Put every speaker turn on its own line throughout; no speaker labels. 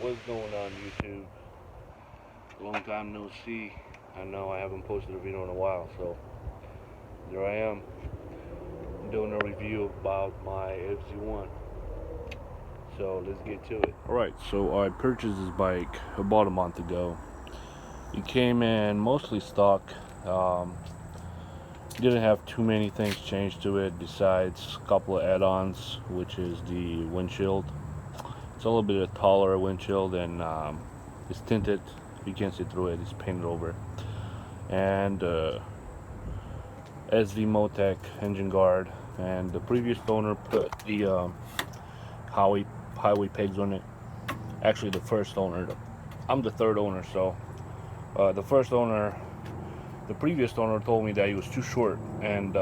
What's going on, YouTube? Long time no see. I know I haven't posted a video in a while, so there I am doing a review about my FZ1. So let's get to it. Alright, so I purchased this bike about a month ago. It came in mostly stock. Didn't have too many things changed to it besides a couple of add-ons, which is the windshield. It's a little bit taller windshield, and it's tinted. You can't see through it. It's painted over. And SV Motec engine guard. And the previous owner put the highway pegs on it. Actually, the first owner. I'm the third owner, so the previous owner told me that he was too short, and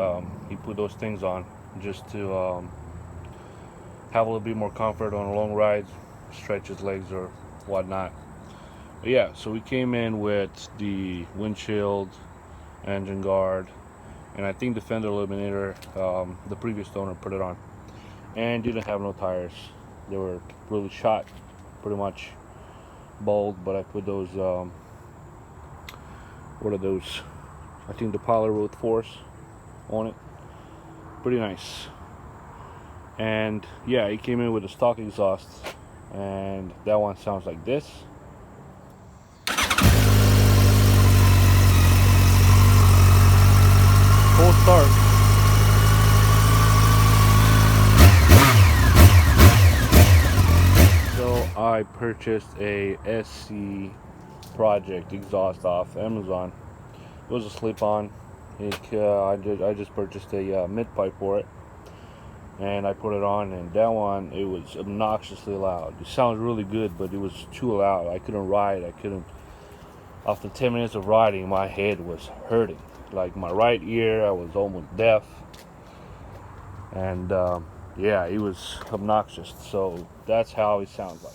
he put those things on just to have a little bit more comfort on long rides, stretch his legs or whatnot. But yeah, so we came in with the windshield, engine guard, and I think the fender eliminator. The previous owner put it on, and didn't have no tires. They were really shot, pretty much bald. But I put those. What are those? I think the Polar Road Force on it. Pretty nice. And yeah, it came in with a stock exhaust, and that one sounds like this. Full start. So I purchased a SC Project exhaust off Amazon. It was a slip-on. I just purchased a mid pipe for it, and I put it on, and that one, it was obnoxiously loud. It sounds really good, but it was too loud. I couldn't ride. After 10 minutes of riding, my head was hurting. Like my right ear, I was almost deaf. And yeah, it was obnoxious. So that's how it sounds like.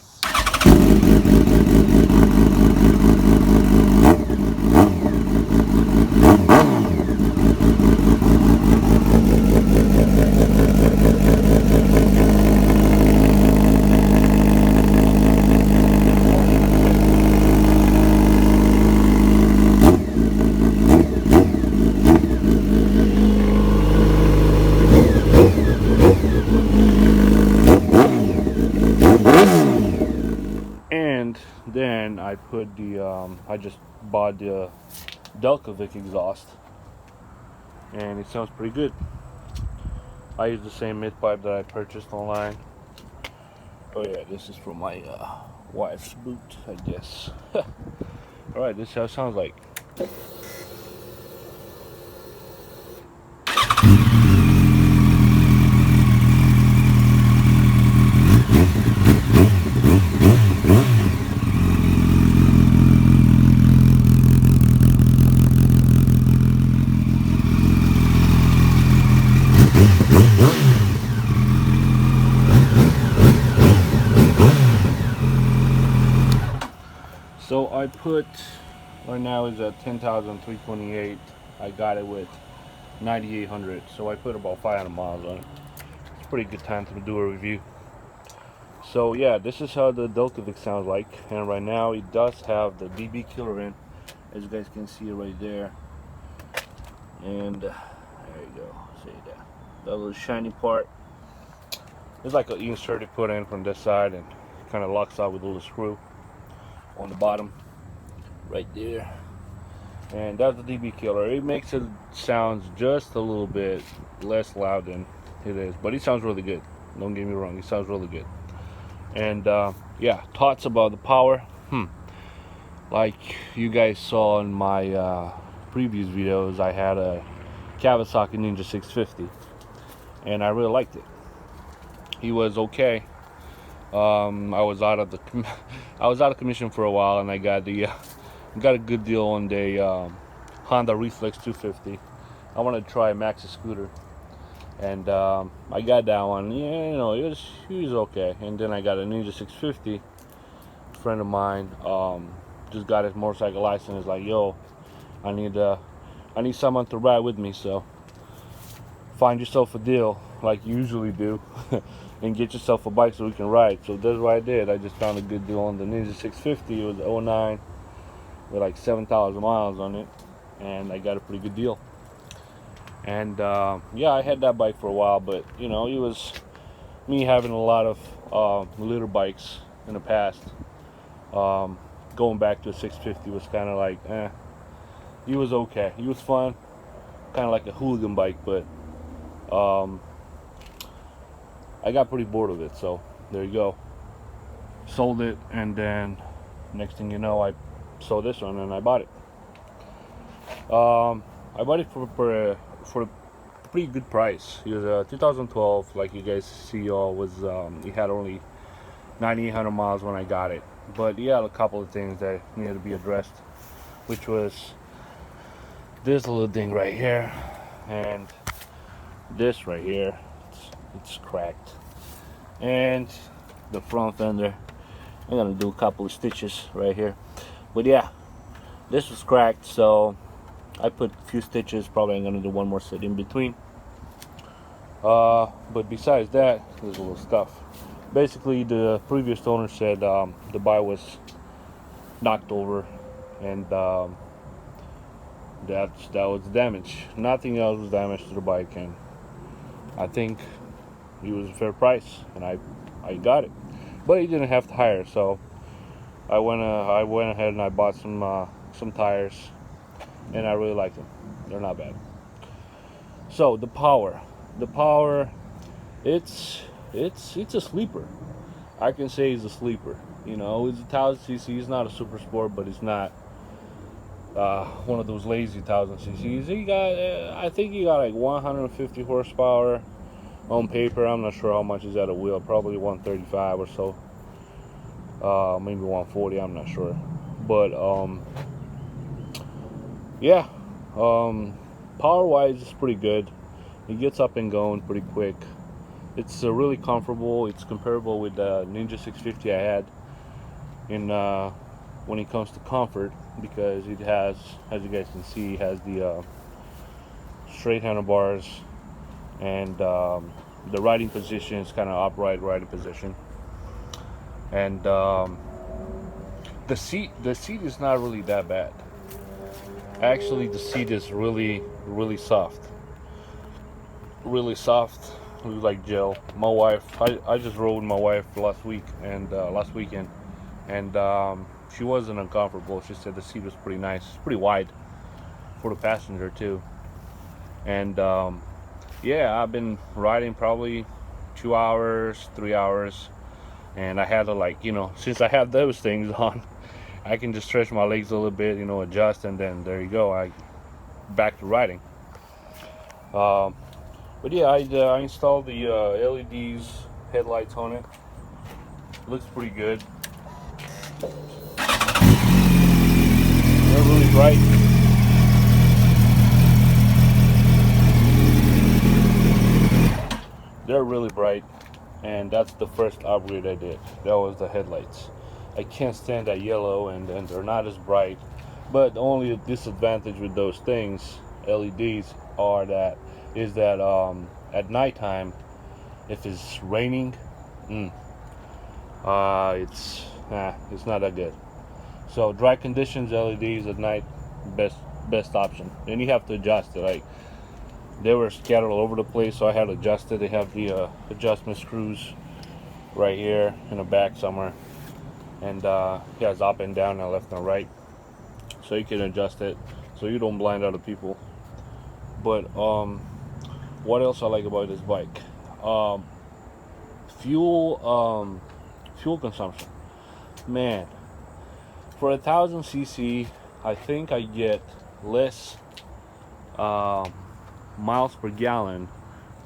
And then I put I just bought the Delcovic exhaust, and it sounds pretty good. I use the same mid pipe that I purchased online. Oh yeah, this is from my wife's boot, I guess. Alright, this is how it sounds like. So I put, right now is at 10,328. I got it with 9,800, so I put about 500 miles on it. It's a pretty good time to do a review. So yeah, this is how the Delcovic sounds like, and right now it does have the DB killer in, as you guys can see right there. And there you go, see that little shiny part. It's like an insert they put in from this side, and kind of locks out with a little screw on the bottom right there. And that's the DB killer. It makes it sounds just a little bit less loud than it is, but it sounds really good. Don't get me wrong, it sounds really good. And yeah, thoughts about the power. Like you guys saw in my previous videos, I had a Kawasaki Ninja 650, and I really liked it. He was okay. I was out of commission for a while, and I got a good deal on the Honda Reflex 250. I wanted to try a Maxi scooter, and I got that one. Yeah, you know, he was okay. And then I got a Ninja 650. A friend of mine just got his motorcycle license. Like, yo, I need someone to ride with me. So find yourself a deal, like you usually do. and get yourself a bike so we can ride. So that's what I did. I just found a good deal on the Ninja 650. It was '09 with like 7,000 miles on it, and I got a pretty good deal. And yeah, I had that bike for a while, but you know, it was me having a lot of little bikes in the past. Going back to a 650 was kind of like, it was okay. It was fun, kind of like a hooligan bike, but I got pretty bored of it, so there you go. Sold it, and then next thing you know, I saw this one and I bought it. I bought it for a pretty good price. It was a 2012, like you guys see. It had only 9,800 miles when I got it, but it had a couple of things that needed to be addressed, which was this little thing right here, and this right here. It's cracked, and the front fender, I'm gonna do a couple of stitches right here, but yeah, this was cracked, so I put a few stitches. Probably I'm gonna do one more set in between, but besides that, there's a little stuff. Basically, the previous owner said the bike was knocked over, and that was damage. Nothing else was damaged to the bike, and I think it was a fair price, and I got it. But he didn't have to hire, so I went ahead and I bought some tires, and I really like them. They're not bad. So the power, it's a sleeper. I can say it's a sleeper. You know, it's a 1,000cc. It's not a super sport, but it's not one of those lazy 1,000cc's. I think he got like 150 horsepower on paper. I'm not sure how much is at a wheel. Probably 135 or so. Maybe 140. I'm not sure. But yeah. Power-wise, it's pretty good. It gets up and going pretty quick. It's really comfortable. It's comparable with the Ninja 650 I had in when it comes to comfort, because it has, as you guys can see, it has the straight handlebars, and the riding position is kind of upright riding position, and the seat is not really that bad. Actually, the seat is really soft, like gel. My wife, I just rode with my wife last weekend, and she wasn't uncomfortable. She said the seat was pretty nice, pretty wide for the passenger too. And yeah, I've been riding probably 2 hours, 3 hours, and I had to, like, you know, since I have those things on, I can just stretch my legs a little bit, you know, adjust, and then there you go, I back to riding. But yeah, I installed the LEDs, headlights on it. Looks pretty good. They're really bright. They're really bright, and that's the first upgrade I did. That was the headlights. I can't stand that yellow, and they're not as bright. But the only disadvantage with those things, LEDs, is that at nighttime, if it's raining, it's not that good. So dry conditions, LEDs at night, best option. And you have to adjust it. Like, they were scattered all over the place, so I had to adjust it. They have the adjustment screws right here in the back somewhere, and it has up and down and left and right, so you can adjust it so you don't blind other people. But what else I like about this bike? Fuel consumption. Man, for 1,000cc, I think I get less miles per gallon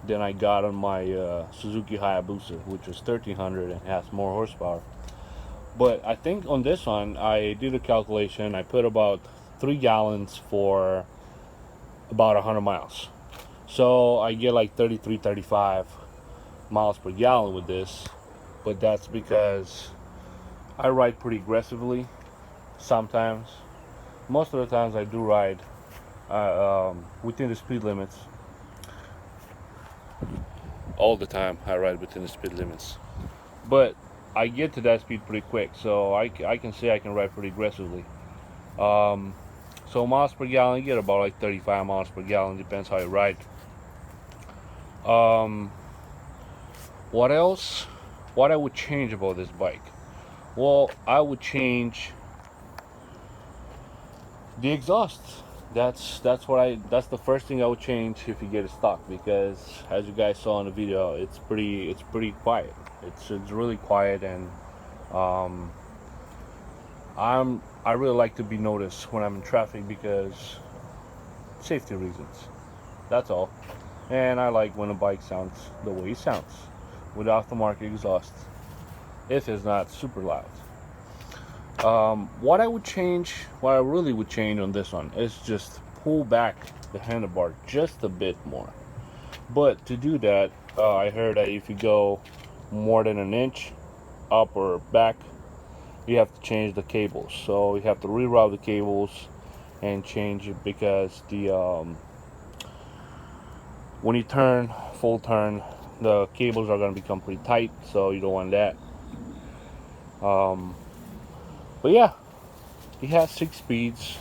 than I got on my Suzuki Hayabusa, which was 1,300 and has more horsepower. But I think on this one, I did a calculation. I put about 3 gallons for about 100 miles. So I get like 33, 35 miles per gallon with this. But that's because I ride pretty aggressively sometimes. Most of the times I do ride within the speed limits. all the time I ride within the speed limits. But I get to that speed pretty quick, so I can say I can ride pretty aggressively. So miles per gallon, you get about like 35 miles per gallon, depends how you ride. What else? What I would change about this bike? Well, I would change the exhaust. That's the first thing I would change if you get it stock, because as you guys saw in the video, it's pretty quiet. It's really quiet, and I really like to be noticed when I'm in traffic because safety reasons. That's all. And I like when a bike sounds the way it sounds with aftermarket exhaust, if it's not super loud. What I really would change on this one is just pull back the handlebar just a bit more. But to do that, I heard that if you go more than an inch up or back, you have to change the cables. So you have to reroute the cables and change it, because the when you turn full turn, the cables are going to become pretty tight, so you don't want that. But yeah, he has 6 speeds,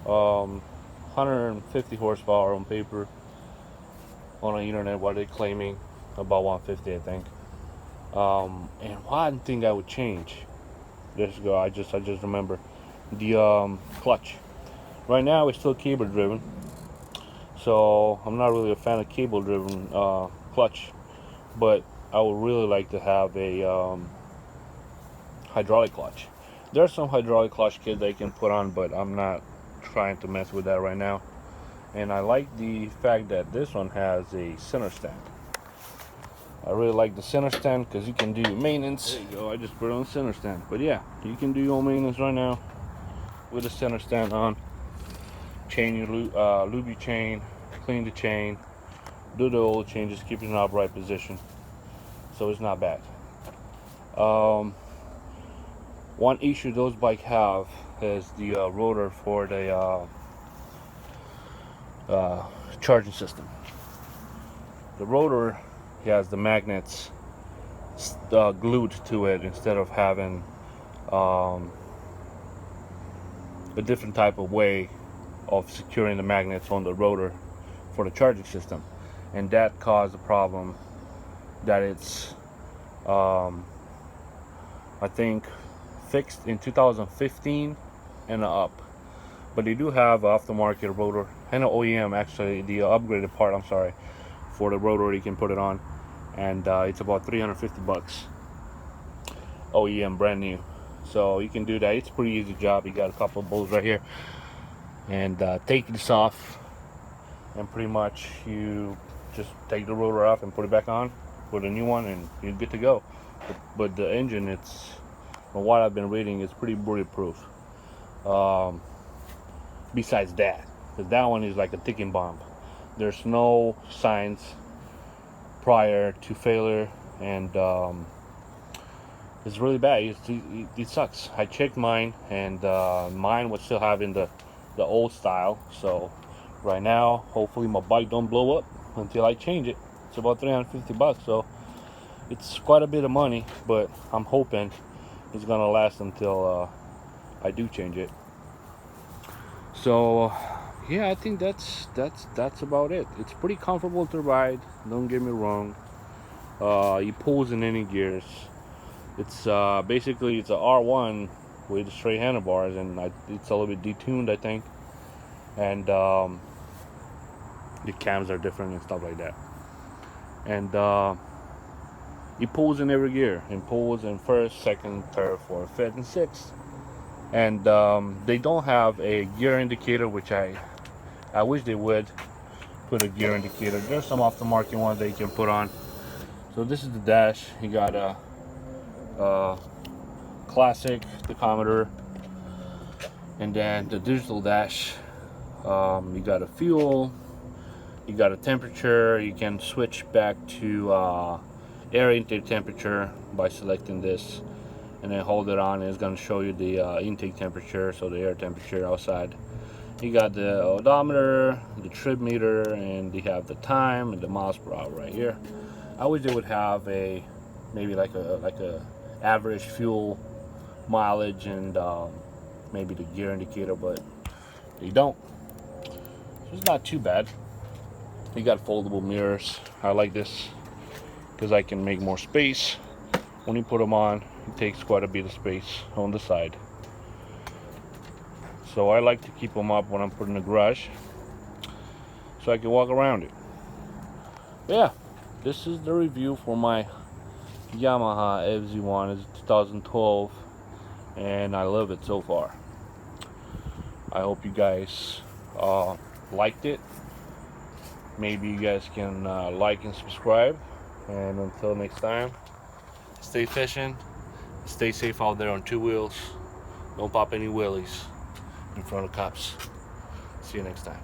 150 horsepower on paper. On the internet, what they're claiming, about 150, I think. And one thing I would change, I just remember the clutch. Right now it's still cable driven, so I'm not really a fan of cable driven clutch, but I would really like to have a hydraulic clutch. There's some hydraulic clutch kits they can put on, but I'm not trying to mess with that right now. And I like the fact that this one has a center stand. I really like the center stand because you can do maintenance. There you go, I just put it on the center stand. But yeah, you can do your maintenance right now with the center stand on. Chain your lube your chain, clean the chain, do the oil changes, keep it in an upright position. So it's not bad. One issue those bikes have is the rotor for the charging system. The rotor has the magnets glued to it instead of having a different type of way of securing the magnets on the rotor for the charging system, and that caused the problem that it's I think fixed in 2015 and up. But they do have aftermarket rotor and an OEM, actually the upgraded part, I'm sorry, for the rotor you can put it on, and it's about 350 bucks OEM, brand new. So you can do that. It's a pretty easy job. You got a couple of bolts right here, and take this off, and pretty much you just take the rotor off and put it back on, put a new one, and you're good to go. But the engine, it's, from what I've been reading, it's pretty bulletproof. Besides that, because that one is like a ticking bomb. There's no signs prior to failure, and it's really bad. It sucks. I checked mine, and mine was still having the old style. So right now, hopefully my bike don't blow up until I change it. It's about 350 bucks, so it's quite a bit of money, but I'm hoping it's gonna last until I do change it. So yeah, I think that's about it. It's pretty comfortable to ride, don't get me wrong. It pulls in any gears. It's basically it's a R1 with straight handlebars, and it's a little bit detuned, I think, and the cams are different and stuff like that. And it pulls in every gear. It pulls in first, second, third, fourth, fifth, and sixth. And they don't have a gear indicator, which I wish they would put a gear indicator. There's some aftermarket ones that you can put on. So this is the dash. You got a classic tachometer, and then the digital dash. You got a fuel, you got a temperature. You can switch back to air intake temperature by selecting this, and then hold it on, and it's going to show you the intake temperature, so the air temperature outside. You got the odometer, the trip meter, and you have the time and the miles per hour right here. I wish they would have a maybe like a average fuel mileage and maybe the gear indicator, but they don't. So it's not too bad. You got foldable mirrors. I like this because I can make more space. When you put them on, it takes quite a bit of space on the side. So I like to keep them up when I'm putting in the garage so I can walk around it. Yeah, this is the review for my Yamaha FZ1. It's 2012 and I love it so far. I hope you guys liked it. Maybe you guys can like and subscribe, and until next time, stay fishing, stay safe out there on two wheels, don't pop any wheelies in front of cops. See you next time.